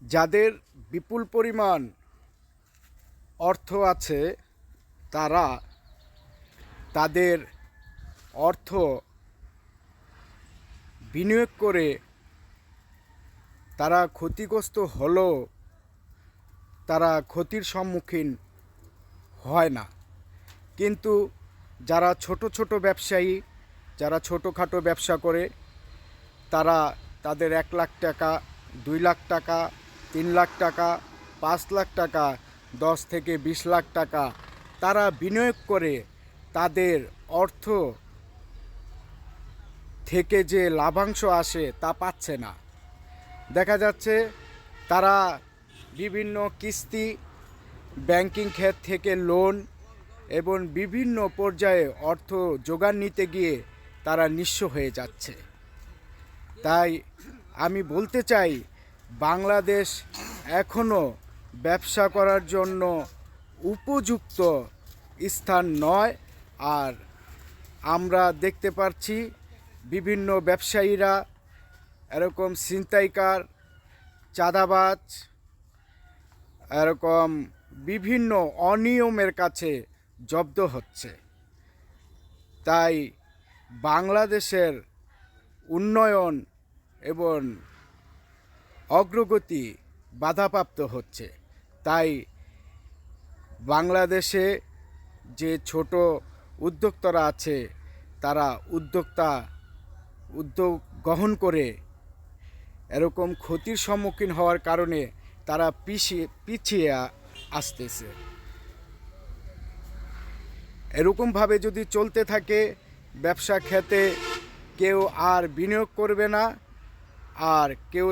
যাদের বিপুল পরিমাণ অর্থ আছে তারা তাদের অর্থ বিনিয়োগ করে তারা ক্ষতিগ্রস্ত হলেও তারা ক্ষতির সম্মুখীন হয় না। কিন্তু যারা ছোট ছোট ব্যবসায়ী, যারা ছোটোখাটো ব্যবসা করে, তারা তাদের 1 লাখ টাকা, 2 লাখ টাকা, 3 লাখ টাকা, 5 লাখ টাকা, 10 থেকে 20 লাখ টাকা তারা বিনিয়োগ করে তাদের অর্থ থেকে যে লাভাংশ আসে তা পাচ্ছে না। দেখা যাচ্ছে তারা বিভিন্ন কিস্তি, ব্যাংকিং খাত থেকে লোন এবং বিভিন্ন পর্যায়ে অর্থ জোগান নিতে গিয়ে তারা নিঃস্ব হয়ে যাচ্ছে। তাই আমি বলতে চাই, বাংলাদেশ এখনও ব্যবসা করার জন্য উপযুক্ত স্থান নয়। আর আমরা দেখতে পাচ্ছি বিভিন্ন ব্যবসায়ীরা এরকম ছিনতাইকার, চাঁদাবাজ, এরকম বিভিন্ন অনিয়মের কাছে জব্দ হচ্ছে। তাই বাংলাদেশের উন্নয়ন এবং অগ্রগতি বাধাপ্রাপ্ত হচ্ছে। তাই বাংলাদেশে যে ছোট উদ্যোক্তারা আছে তারা উদ্যোগ গ্রহণ করে এরকম ক্ষতির সম্মুখীন হওয়ার কারণে তারা পিছিয়ে আসতেছে। এরকমভাবে যদি চলতে থাকে ব্যবসা ক্ষেত্রে কেউ আর বিনিয়োগ করবে না, আর কেউ